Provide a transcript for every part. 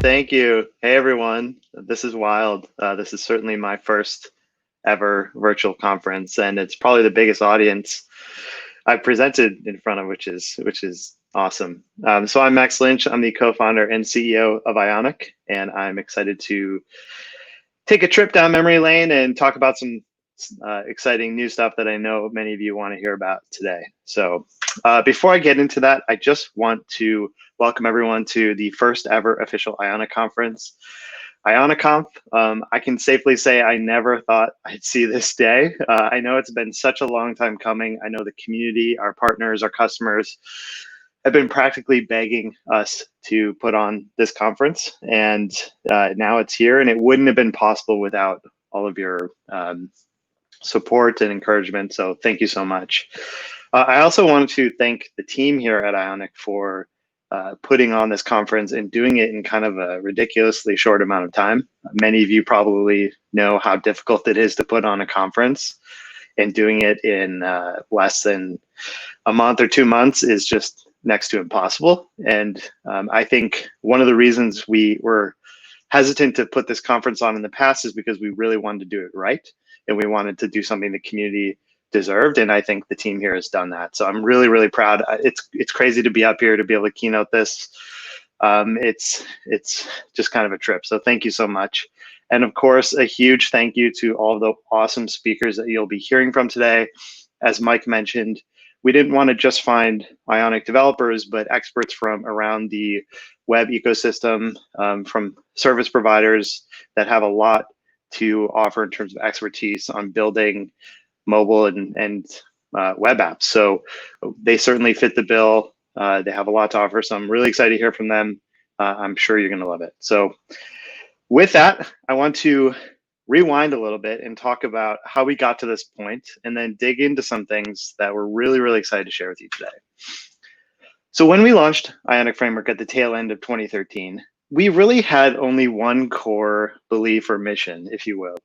Thank you. Hey, everyone. This is wild. This is certainly my first ever virtual conference, and it's probably the biggest audience I've presented in front of, which is awesome. So I'm Max Lynch. I'm the co-founder and CEO of Ionic, and I'm excited to take a trip down memory lane and talk about some exciting new stuff that I know many of you want to hear about today. So before I get into that, I just want to welcome everyone to the first ever official Ionic conference. Ioniconf, I can safely say I never thought I'd see this day. I know it's been such a long time coming. I know the community, our partners, our customers have been practically begging us to put on this conference, and now it's here, and it wouldn't have been possible without all of your support and encouragement. So thank you so much. I also wanted to thank the team here at Ionic for putting on this conference and doing it in kind of a ridiculously short amount of time. Many of you probably know how difficult it is to put on a conference, and doing it in less than a month or 2 months is just next to impossible. And I think one of the reasons we were hesitant to put this conference on in the past is because we really wanted to do it right, and we wanted to do something the community deserved, and I think the team here has done that. So I'm really, really proud. It's crazy to be up here to be able to keynote this. It's just kind of a trip. So thank you so much. And of course, a huge thank you to all of the awesome speakers that you'll be hearing from today. As Mike mentioned, we didn't want to just find Ionic developers, but experts from around the web ecosystem, from service providers that have a lot to offer in terms of expertise on building mobile and web apps. So they certainly fit the bill. They have a lot to offer, so I'm really excited to hear from them. I'm sure you're gonna love it. So with that, I want to rewind a little bit and talk about how we got to this point, and then dig into some things that we're really, really excited to share with you today. So when we launched Ionic Framework at the tail end of 2013, we really had only one core belief or mission, if you will.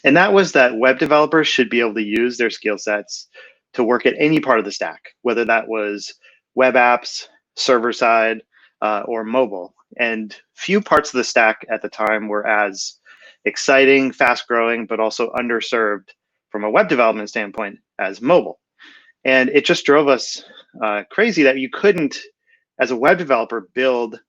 And that was that web developers should be able to use their skill sets to work at any part of the stack, whether that was web apps, server side, or mobile. And few parts of the stack at the time were as exciting, fast growing, but also underserved from a web development standpoint as mobile. And it just drove us crazy that you couldn't, as a web developer, build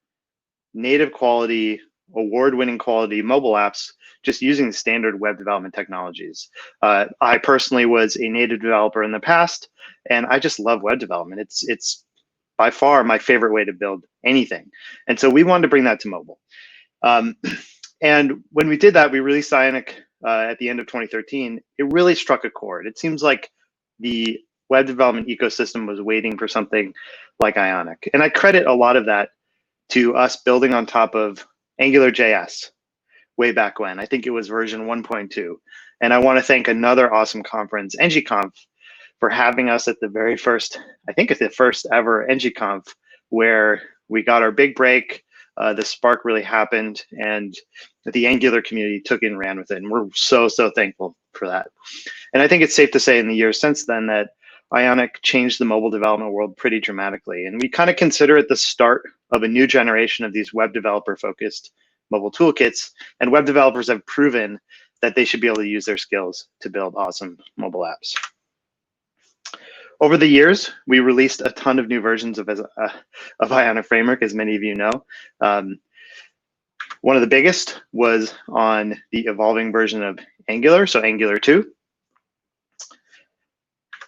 native quality, award-winning quality mobile apps just using standard web development technologies. I personally was a native developer in the past, and I just love web development. It's by far my favorite way to build anything. And so we wanted to bring that to mobile. And when we did that, we released Ionic at the end of 2013. It really struck a chord. It seems like the web development ecosystem was waiting for something like Ionic. And I credit a lot of that to us building on top of AngularJS way back when. I think it was version 1.2. And I want to thank another awesome conference, Untitled, for having us at the very first, I think it's the first ever Untitled, where we got our big break. The spark really happened, and the Angular community took it and ran with it. And we're so, so thankful for that. And I think it's safe to say in the years since then that Ionic changed the mobile development world pretty dramatically. And we kind of consider it the start of a new generation of these web developer focused mobile toolkits. And web developers have proven that they should be able to use their skills to build awesome mobile apps. Over the years, we released a ton of new versions of Ionic Framework, as many of you know. One of the biggest was on the evolving version of Angular, so Angular 2.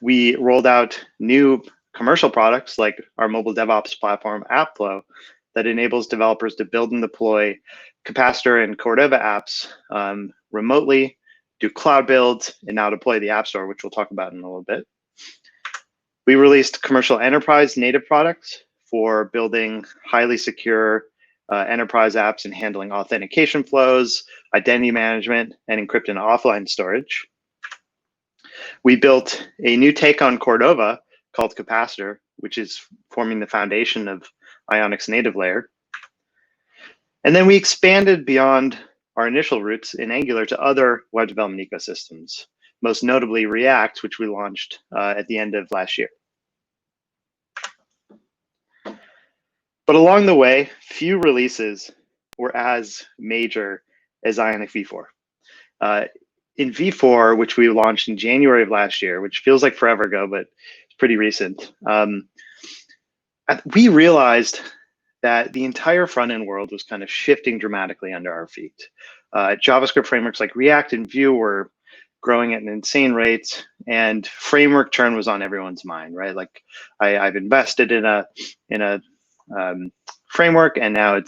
We rolled out new commercial products like our mobile DevOps platform, AppFlow, that enables developers to build and deploy Capacitor and Cordova apps remotely, do cloud builds, and now deploy the App Store, which we'll talk about in a little bit. We released commercial enterprise native products for building highly secure enterprise apps and handling authentication flows, identity management, and encrypted offline storage. We built a new take on Cordova called Capacitor, which is forming the foundation of Ionic's native layer. And then we expanded beyond our initial roots in Angular to other web development ecosystems, most notably React, which we launched at the end of last year. But along the way, few releases or as major as Ionic v4. In v4, which we launched in January of last year, which feels like forever ago, but it's pretty recent, we realized that the entire front-end world was kind of shifting dramatically under our feet. JavaScript frameworks like React and Vue were growing at an insane rate, and framework churn was on everyone's mind, right? Like I've invested in a framework, and now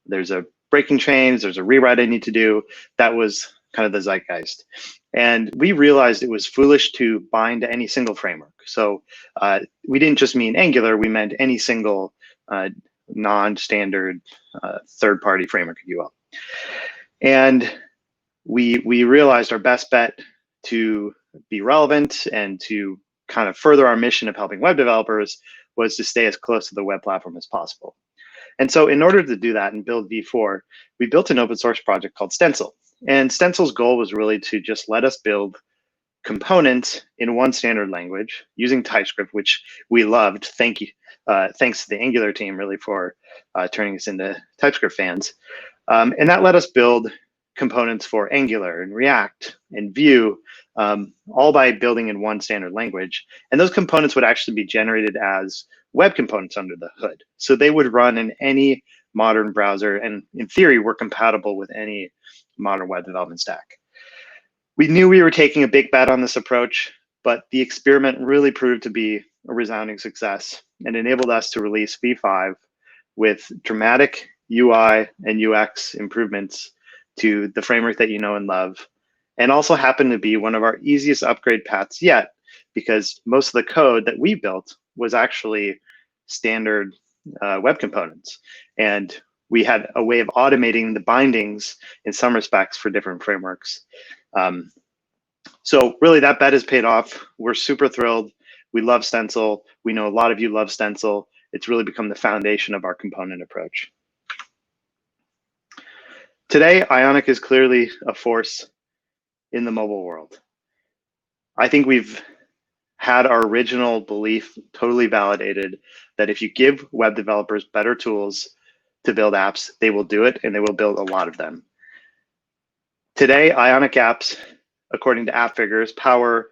there's a breaking change, there's a rewrite I need to do. That was kind of the zeitgeist. And we realized it was foolish to bind to any single framework. So we didn't just mean Angular, we meant any single non-standard third-party framework, if you will. And we realized our best bet to be relevant and to kind of further our mission of helping web developers was to stay as close to the web platform as possible. And so in order to do that and build v4, we built an open source project called Stencil. And Stencil's goal was really to just let us build components in one standard language using TypeScript, which we loved. Thank you. Thanks to the Angular team really for turning us into TypeScript fans. And that let us build components for Angular and React and Vue, all by building in one standard language. And those components would actually be generated as web components under the hood. So they would run in any modern browser, and in theory, were compatible with any modern web development stack. We knew we were taking a big bet on this approach, but the experiment really proved to be a resounding success and enabled us to release v5 with dramatic UI and UX improvements to the framework that you know and love, and also happened to be one of our easiest upgrade paths yet, because most of the code that we built was actually standard web components. And we had a way of automating the bindings in some respects for different frameworks. So really that bet has paid off. We're super thrilled. We love Stencil. We know a lot of you love Stencil. It's really become the foundation of our component approach. Today, Ionic is clearly a force in the mobile world. I think we've had our original belief totally validated that if you give web developers better tools to build apps, they will do it, and they will build a lot of them. Today, Ionic apps, according to App Figures, power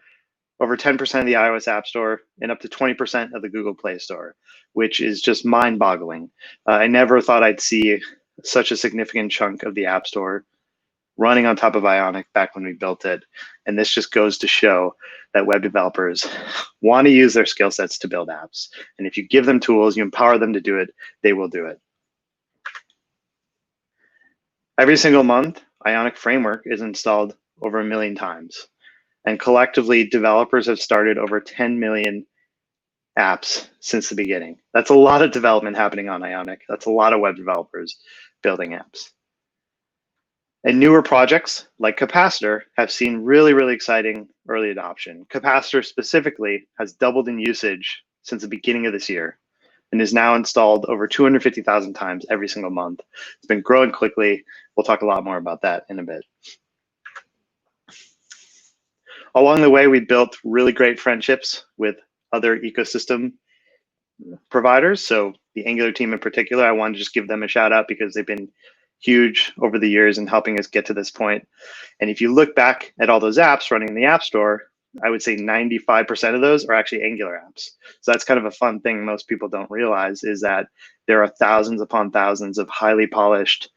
over 10% of the iOS App Store and up to 20% of the Google Play Store, which is just mind-boggling. I never thought I'd see such a significant chunk of the App Store running on top of Ionic back when we built it. And this just goes to show that web developers want to use their skill sets to build apps. And if you give them tools, you empower them to do it, they will do it. Every single month, Ionic Framework is installed over 1 million times. And collectively, developers have started over 10 million apps since the beginning. That's a lot of development happening on Ionic. That's a lot of web developers building apps. And newer projects like Capacitor have seen really, really exciting early adoption. Capacitor specifically has doubled in usage since the beginning of this year and is now installed over 250,000 times every single month. It's been growing quickly. We'll talk a lot more about that in a bit. Along the way, we built really great friendships with other ecosystem providers. So the Angular team in particular, I wanted to just give them a shout out because they've been huge over the years in helping us get to this point. And if you look back at all those apps running in the App Store, I would say 95% of those are actually Angular apps. So that's kind of a fun thing most people don't realize, is that there are thousands upon thousands of highly polished,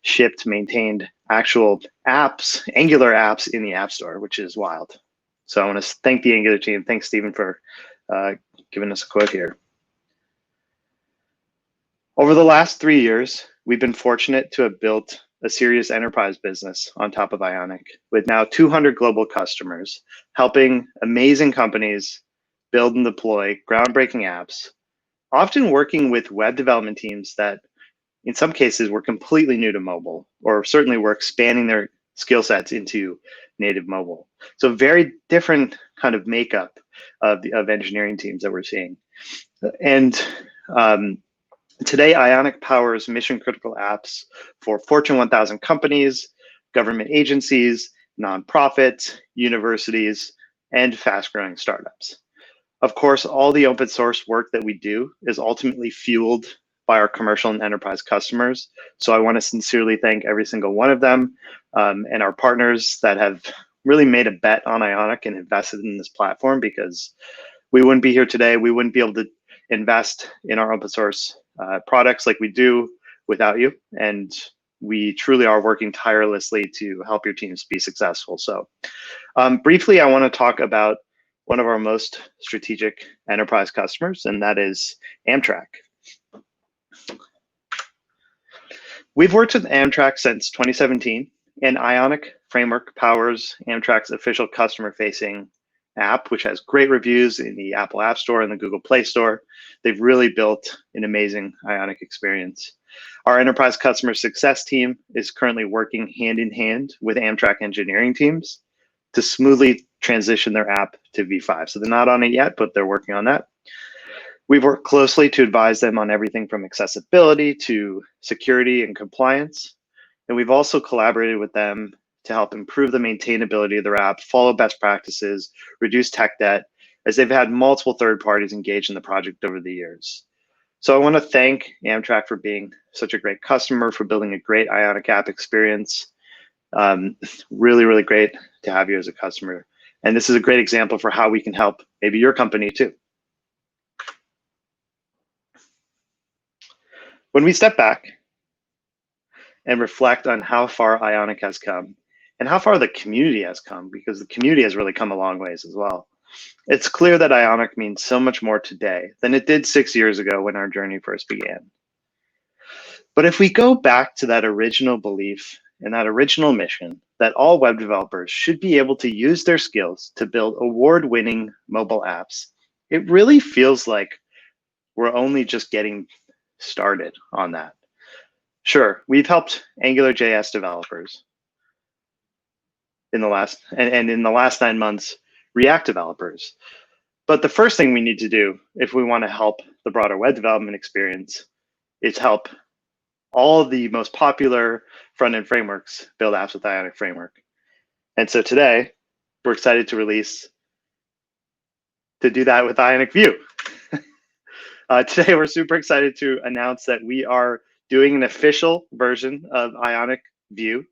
shipped, maintained actual apps, Angular apps in the App Store, which is wild. So I want to thank the Angular team. Thanks, Stephen, for giving us a quote here. Over the last 3 years, we've been fortunate to have built a serious enterprise business on top of Ionic, with now 200 global customers, helping amazing companies build and deploy groundbreaking apps, often working with web development teams that in some cases were completely new to mobile, or certainly were expanding their skill sets into native mobile. So very different kind of makeup of engineering teams that we're seeing. And today, Ionic powers mission-critical apps for Fortune 1000 companies, government agencies, nonprofits, universities, and fast-growing startups. Of course, all the open source work that we do is ultimately fueled by our commercial and enterprise customers. So I want to sincerely thank every single one of them and our partners that have really made a bet on Ionic and invested in this platform, because we wouldn't be here today. We wouldn't be able to invest in our open source products like we do without you. And we truly are working tirelessly to help your teams be successful. So briefly, I want to talk about one of our most strategic enterprise customers, and that is Amtrak. We've worked with Amtrak since 2017, and Ionic Framework powers Amtrak's official customer-facing app, which has great reviews in the Apple App Store and the Google Play Store. They've really built an amazing Ionic experience. Our enterprise customer success team is currently working hand in hand with Amtrak engineering teams to smoothly transition their app to V5. So they're not on it yet, but they're working on that. We've worked closely to advise them on everything from accessibility to security and compliance. And we've also collaborated with them to help improve the maintainability of their app, follow best practices, reduce tech debt, as they've had multiple third parties engaged in the project over the years. So I want to thank Amtrak for being such a great customer, for building a great Ionic app experience. Really, really great to have you as a customer. And this is a great example for how we can help maybe your company too. When we step back and reflect on how far Ionic has come and how far the community has come, because the community has really come a long ways as well, it's clear that Ionic means so much more today than it did 6 years ago when our journey first began. But if we go back to that original belief and that original mission that all web developers should be able to use their skills to build award-winning mobile apps, it really feels like we're only just getting started on that. Sure, we've helped AngularJS developers in the last, and in the last 9 months, React developers. But the first thing we need to do if we want to help the broader web development experience is help all the most popular front-end frameworks build apps with Ionic Framework. And so today, we're excited to do that with Ionic View. Today, we're super excited to announce that we are doing an official version of Ionic View.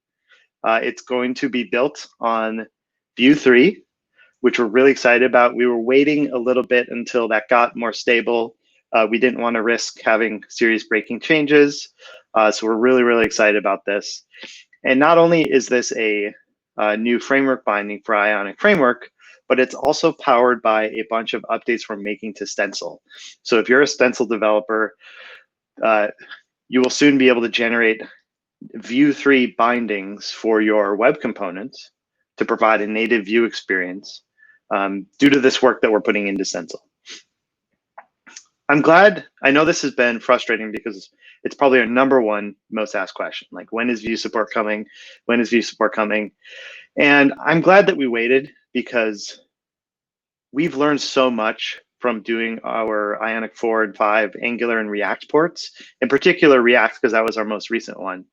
It's going to be built on View 3, which we're really excited about. We were waiting a little bit until that got more stable. We didn't want to risk having serious breaking changes. So we're really, really excited about this. And not only is this a new framework binding for Ionic Framework, but it's also powered by a bunch of updates we're making to Stencil. So if you're a Stencil developer, you will soon be able to generate View 3 bindings for your web components to provide a native View experience due to this work that we're putting into Stencil. I'm glad. I know this has been frustrating because it's probably our #1 most asked question. Like, when is View support coming? When is View support coming? And I'm glad that we waited, because we've learned so much from doing our Ionic 4 and 5 Angular and React ports, in particular React, because that was our most recent one.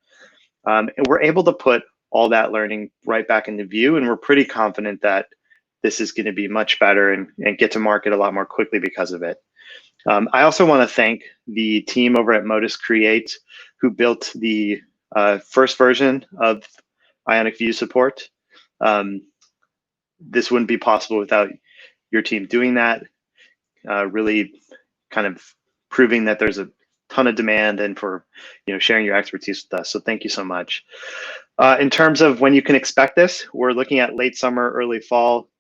And we're able to put all that learning right back into View, and we're pretty confident that this is going to be much better and get to market a lot more quickly because of it. I also want to thank the team over at Modus Create, who built the first version of Ionic View support. This wouldn't be possible without your team doing that, really kind of proving that there's a ton of demand, and for sharing your expertise with us. So thank you so much. In terms of when you can expect this, we're looking at late summer, early fall.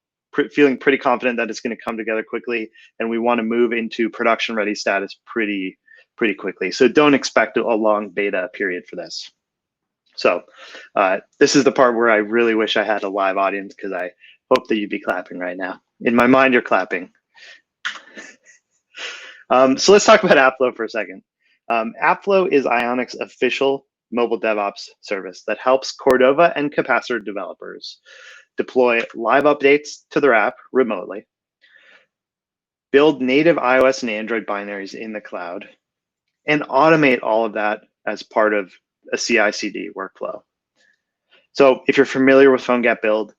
Feeling pretty confident that it's going to come together quickly, and we want to move into production ready status pretty quickly. So don't expect a long beta period for this. So this is the part where I really wish I had a live audience, because I hope that you'd be clapping right now. In my mind, you're clapping. So let's talk about AppFlow for a second. AppFlow is Ionic's official mobile DevOps service that helps Cordova and Capacitor developers deploy live updates to their app remotely, build native iOS and Android binaries in the cloud, and automate all of that as part of a CI/CD workflow. So if you're familiar with PhoneGap Build,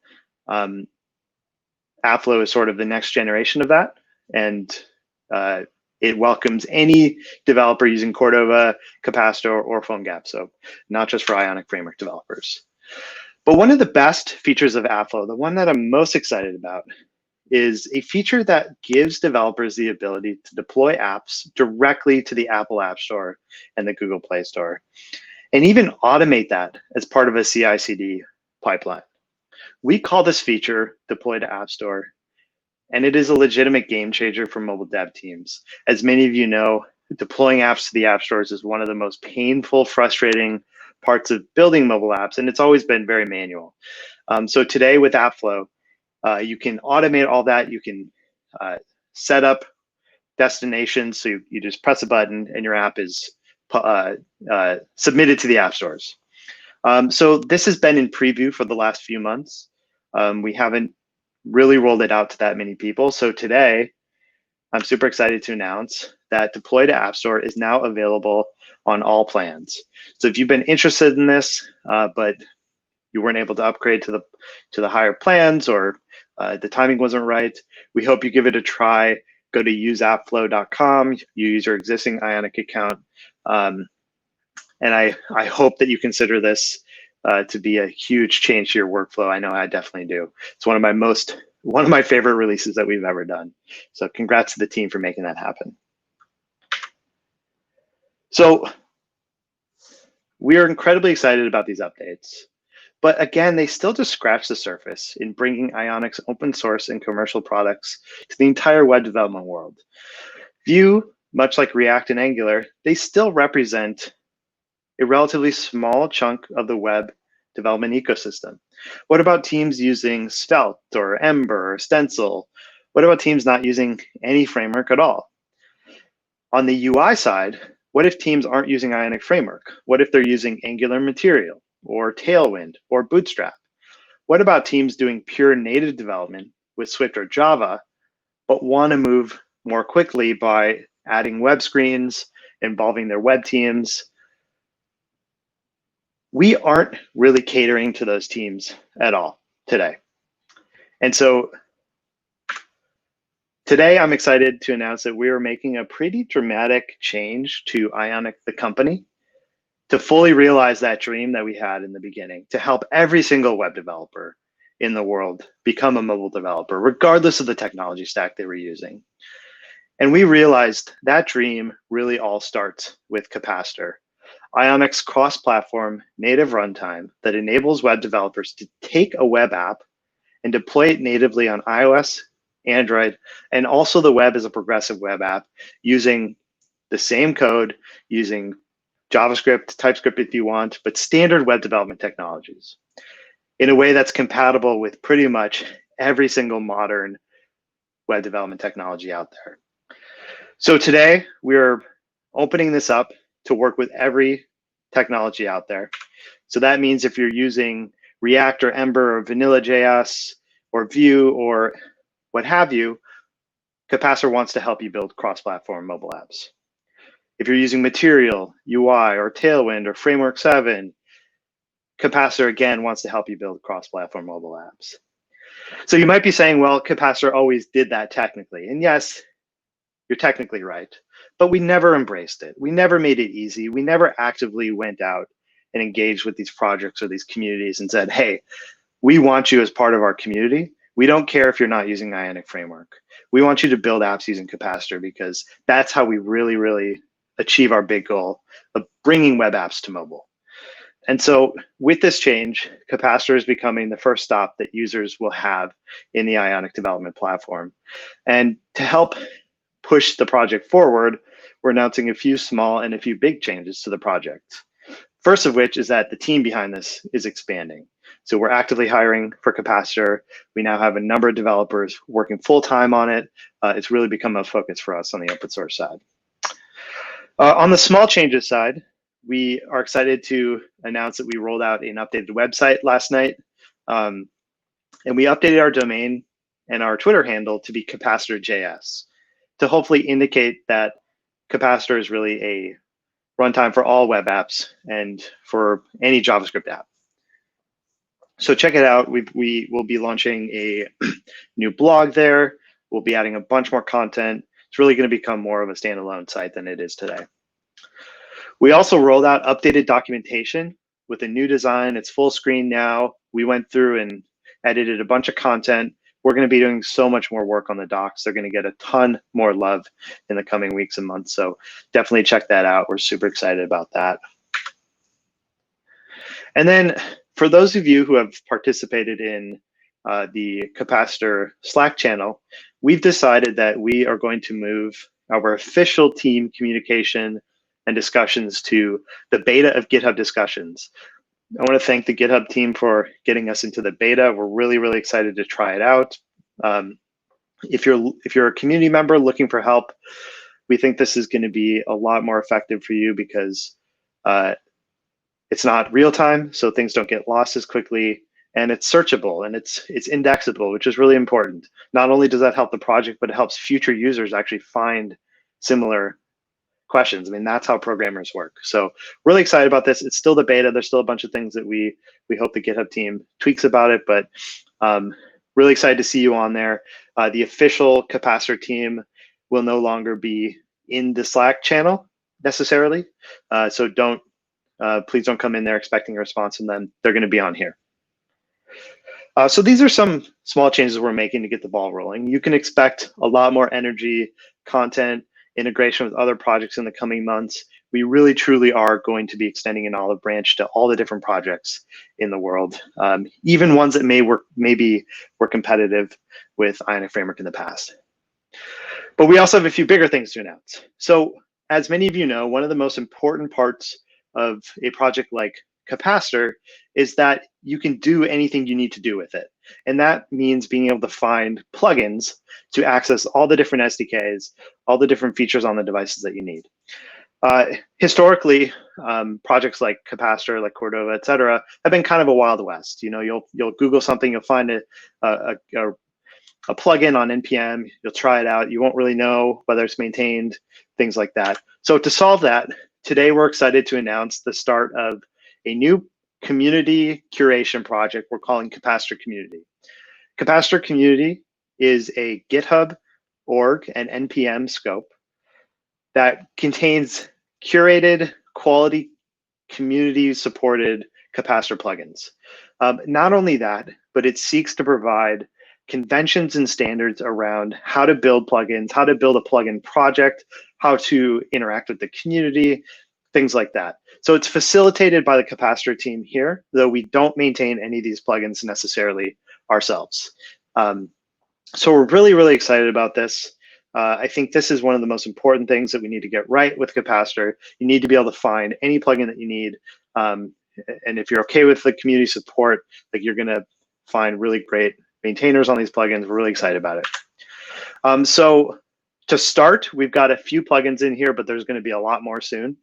AppFlow is sort of the next generation of that. And It welcomes any developer using Cordova, Capacitor, or PhoneGap, so not just for Ionic Framework developers. But one of the best features of AppFlow, the one that I'm most excited about, is a feature that gives developers the ability to deploy apps directly to the Apple App Store and the Google Play Store, and even automate that as part of a CI/CD pipeline. We call this feature Deploy to App Store, and it is a legitimate game changer for mobile dev teams. As many of you know, deploying apps to the app stores is one of the most painful, frustrating parts of building mobile apps, and it's always been very manual. So today with AppFlow, you can automate all that. You can set up destinations. So you just press a button and your app is submitted to the app stores. So this has been in preview for the last few months. We haven't really rolled it out to that many people. So today, I'm super excited to announce that Deploy to App Store is now available on all plans. So if you've been interested in this, but you weren't able to upgrade to the higher plans, or the timing wasn't right, we hope you give it a try. Go to useappflow.com, you use your existing Ionic account, and I hope that you consider this to be a huge change to your workflow. I know I definitely do. It's one of my favorite releases that we've ever done. So congrats to the team for making that happen. So we are incredibly excited about these updates. But again, they still just scratch the surface in bringing Ionic's open source and commercial products to the entire web development world. Vue, much like React and Angular, they still represent a relatively small chunk of the web development ecosystem. What about teams using Svelte or Ember or Stencil? What about teams not using any framework at all? On the UI side, what if teams aren't using Ionic Framework? What if they're using Angular Material or Tailwind or Bootstrap? What about teams doing pure native development with Swift or Java, but want to move more quickly by adding web screens, involving their web teams? We aren't really catering to those teams at all today. And so today I'm excited to announce that we are making a pretty dramatic change to Ionic, the company, to fully realize that dream that we had in the beginning, to help every single web developer in the world become a mobile developer, regardless of the technology stack they were using. And we realized that dream really all starts with Capacitor, Ionic's cross-platform native runtime that enables web developers to take a web app and deploy it natively on iOS, Android, and also the web as a progressive web app using the same code, using JavaScript, TypeScript if you want, but standard web development technologies in a way that's compatible with pretty much every single modern web development technology out there. So today we're opening this up to work with every technology out there. So that means if you're using React or Ember or Vanilla.js or Vue or what have you, Capacitor wants to help you build cross-platform mobile apps. If you're using Material, UI, or Tailwind, or Framework 7, Capacitor, again, wants to help you build cross-platform mobile apps. So you might be saying, well, Capacitor always did that technically. And yes, you're technically right. But we never embraced it. We never made it easy. We never actively went out and engaged with these projects or these communities and said, hey, we want you as part of our community. We don't care if you're not using Ionic Framework. We want you to build apps using Capacitor because that's how we really, really achieve our big goal of bringing web apps to mobile. And so with this change, Capacitor is becoming the first stop that users will have in the Ionic development platform. And to help push the project forward, we're announcing a few small and a few big changes to the project. First of which is that the team behind this is expanding. So we're actively hiring for Capacitor. We now have a number of developers working full-time on it. It's really become a focus for us on the open source side. On the small changes side, we are excited to announce that we rolled out an updated website last night. And we updated our domain and our Twitter handle to be Capacitor.js to hopefully indicate that Capacitor is really a runtime for all web apps and for any JavaScript app. So check it out. We will be launching a new blog there. We'll be adding a bunch more content it's really going to become more of a standalone site than it is today. We also rolled out updated documentation with a new design. It's full screen now. We went through and edited a bunch of content. We're going to be doing so much more work on the docs. They're going to get a ton more love in the coming weeks and months. So definitely check that out. We're super excited about that. And then for those of you who have participated in the Capacitor Slack channel, we've decided that we are going to move our official team communication and discussions to the beta of GitHub discussions. I want to thank the GitHub team for getting us into the beta. We're really, really excited to try it out. If you're a community member looking for help, we think this is going to be a lot more effective for you because it's not real time, so things don't get lost as quickly, and it's searchable and it's indexable, which is really important. Not only does that help the project, but it helps future users actually find similar questions. I mean, that's how programmers work. So really excited about this. It's still the beta. There's still a bunch of things that we hope the GitHub team tweaks about it, but really excited to see you on there. The official Capacitor team will no longer be in the Slack channel necessarily. So please don't come in there expecting a response from them. They're going to be on here. So these are some small changes we're making to get the ball rolling. You can expect a lot more energy, content, integration with other projects in the coming months. We really, truly are going to be extending an olive branch to all the different projects in the world, even ones that maybe were competitive with Ionic Framework in the past. But we also have a few bigger things to announce. So as many of you know, one of the most important parts of a project like Capacitor is that you can do anything you need to do with it. And that means being able to find plugins to access all the different SDKs, all the different features on the devices that you need. Historically, projects like Capacitor, like Cordova, et cetera, have been kind of a Wild West. You know, you'll Google something, you'll find a plugin on NPM, you'll try it out, you won't really know whether it's maintained, things like that. So to solve that, today we're excited to announce the start of a new community curation project we're calling Capacitor Community. Capacitor Community is a GitHub org and NPM scope that contains curated, quality, community-supported Capacitor plugins. Not only that, but it seeks to provide conventions and standards around how to build plugins, how to build a plugin project, how to interact with the community, things like that. So it's facilitated by the Capacitor team here, though we don't maintain any of these plugins necessarily ourselves. So we're really, really excited about this. I think this is one of the most important things that we need to get right with Capacitor. You need to be able to find any plugin that you need. And if you're okay with the community support, like you're gonna find really great maintainers on these plugins. We're really excited about it. So to start, we've got a few plugins in here, but there's gonna be a lot more soon.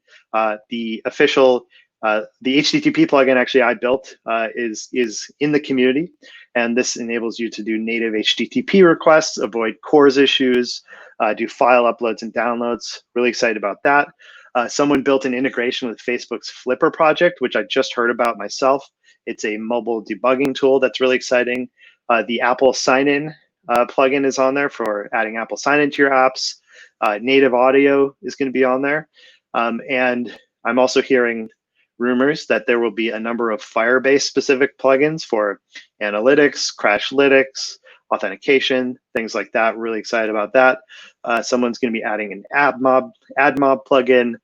The official, the HTTP plugin actually I built is in the community. And this enables you to do native HTTP requests, avoid CORS issues, do file uploads and downloads. Really excited about that. Someone built an integration with Facebook's Flipper project, which I just heard about myself. It's a mobile debugging tool that's really exciting. The Apple sign-in plugin is on there for adding Apple sign-in to your apps. Native audio is going to be on there. And I'm also hearing rumors that there will be a number of Firebase specific plugins for analytics, crashlytics, authentication, things like that. Really excited about that. Someone's going to be adding an AdMob plugin.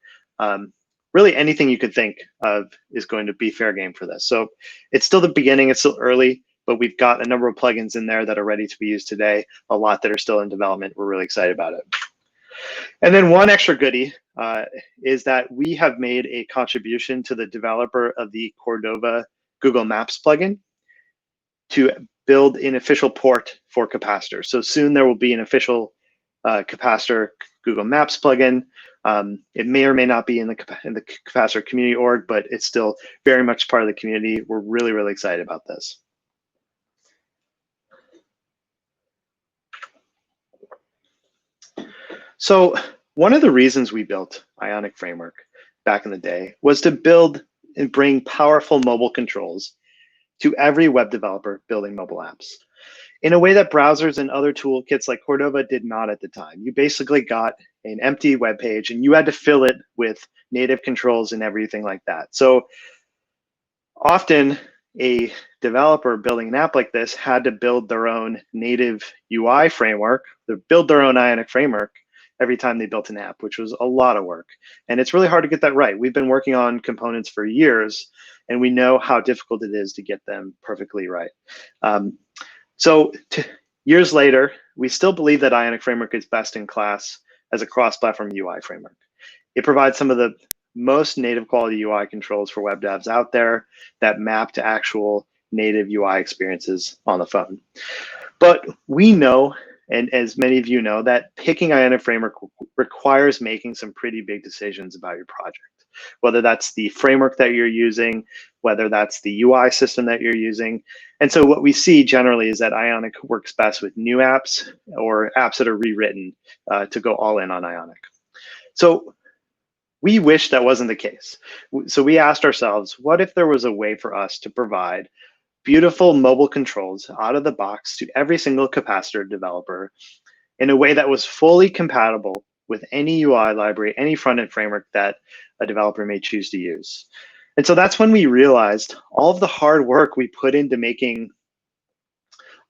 Really anything you could think of is going to be fair game for this. So it's still the beginning, it's still early, but we've got a number of plugins in there that are ready to be used today, a lot that are still in development. We're really excited about it. And then one extra goodie is that we have made a contribution to the developer of the Cordova Google Maps plugin to build an official port for Capacitor. So soon there will be an official Capacitor Google Maps plugin. It may or may not be in the Capacitor community org, but it's still very much part of the community. We're really, really excited about this. So one of the reasons we built Ionic Framework back in the day was to build and bring powerful mobile controls to every web developer building mobile apps. in a way that browsers and other toolkits like Cordova did not at the time. You basically got an empty web page and you had to fill it with native controls and everything like that. So often a developer building an app like this had to build their own native UI framework, build their own Ionic framework every time they built an app, which was a lot of work. And it's really hard to get that right. We've been working on components for years, and we know how difficult it is to get them perfectly right. Years later, we still believe that Ionic framework is best in class as a cross-platform UI framework. It provides some of the most native quality UI controls for web devs out there that map to actual native UI experiences on the phone. But we know, and as many of you know, that picking Ionic framework requires making some pretty big decisions about your project, whether that's the framework that you're using, whether that's the UI system that you're using. And so what we see generally is that Ionic works best with new apps or apps that are rewritten to go all in on Ionic. So we wish that wasn't the case. So we asked ourselves, what if there was a way for us to provide beautiful mobile controls out of the box to every single Capacitor developer in a way that was fully compatible with any UI library, any front-end framework that a developer may choose to use. And so that's when we realized all of the hard work we put into making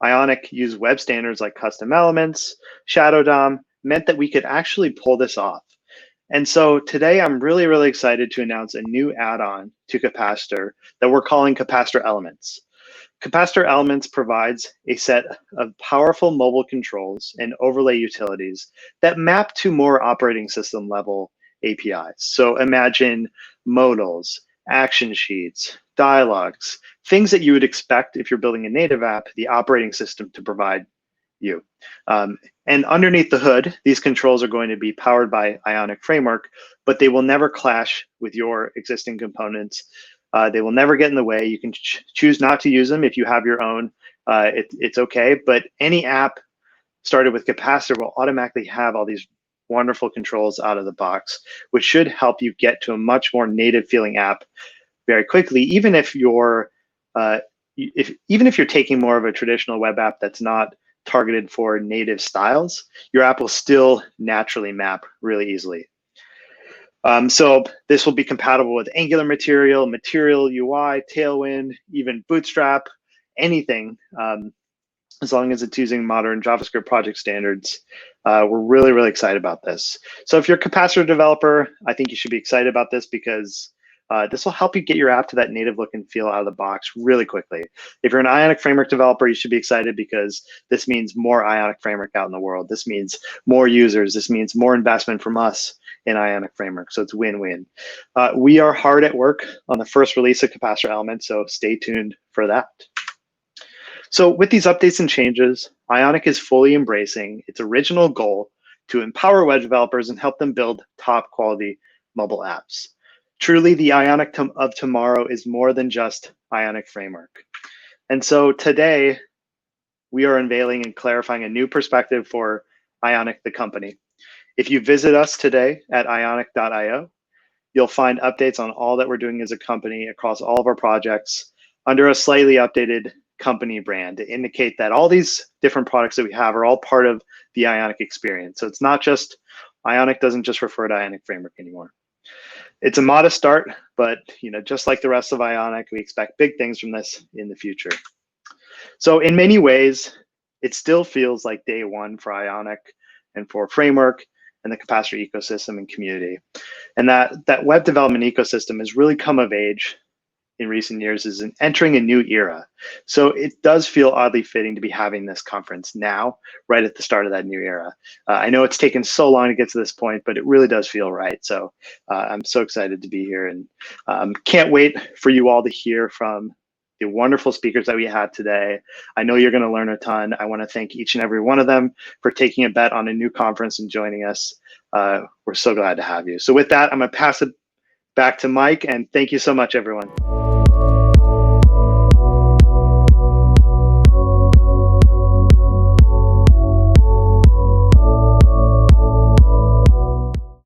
Ionic use web standards like custom elements, Shadow DOM, meant that we could actually pull this off. And so today I'm really, really excited to announce a new add-on to Capacitor that we're calling Capacitor Elements. Capacitor Elements provides a set of powerful mobile controls and overlay utilities that map to more operating system level APIs. So imagine modals, action sheets, dialogues, things that you would expect if you're building a native app, the operating system to provide you. And underneath the hood, these controls are going to be powered by Ionic framework, but they will never clash with your existing components. They will never get in the way. You can choose not to use them if you have your own. It's okay, but any app started with Capacitor will automatically have all these wonderful controls out of the box, which should help you get to a much more native feeling app very quickly, even if you're taking more of a traditional web app that's not targeted for native styles, your app will still naturally map really easily. So this will be compatible with Angular Material, Material UI, Tailwind, even Bootstrap, anything, as long as it's using modern JavaScript project standards. We're really, really excited about this. So if you're a Capacitor developer, I think you should be excited about this because this will help you get your app to that native look and feel out of the box really quickly. If you're an Ionic framework developer, you should be excited because this means more Ionic framework out in the world. This means more users. This means more investment from us in Ionic framework. So it's win-win. We are hard at work on the first release of Capacitor Elements, so stay tuned for that. So with these updates and changes, Ionic is fully embracing its original goal to empower web developers and help them build top quality mobile apps. Truly, the Ionic of tomorrow is more than just Ionic framework. And so today, we are unveiling and clarifying a new perspective for Ionic, the company. If you visit us today at ionic.io, you'll find updates on all that we're doing as a company across all of our projects under a slightly updated company brand to indicate that all these different products that we have are all part of the Ionic experience. So it's not just, Ionic doesn't just refer to Ionic framework anymore. It's a modest start, but just like the rest of Ionic, we expect big things from this in the future. So in many ways, it still feels like day one for Ionic and for framework and the Capacitor ecosystem and community. And that web development ecosystem has really come of age in recent years, is entering a new era. So it does feel oddly fitting to be having this conference now, right at the start of that new era. I know it's taken so long to get to this point, but it really does feel right. So I'm so excited to be here and can't wait for you all to hear from the wonderful speakers that we had today. I know you're gonna learn a ton. I wanna thank each and every one of them for taking a bet on a new conference and joining us. We're so glad to have you. So with that, I'm gonna pass it back to Mike, and thank you so much, everyone.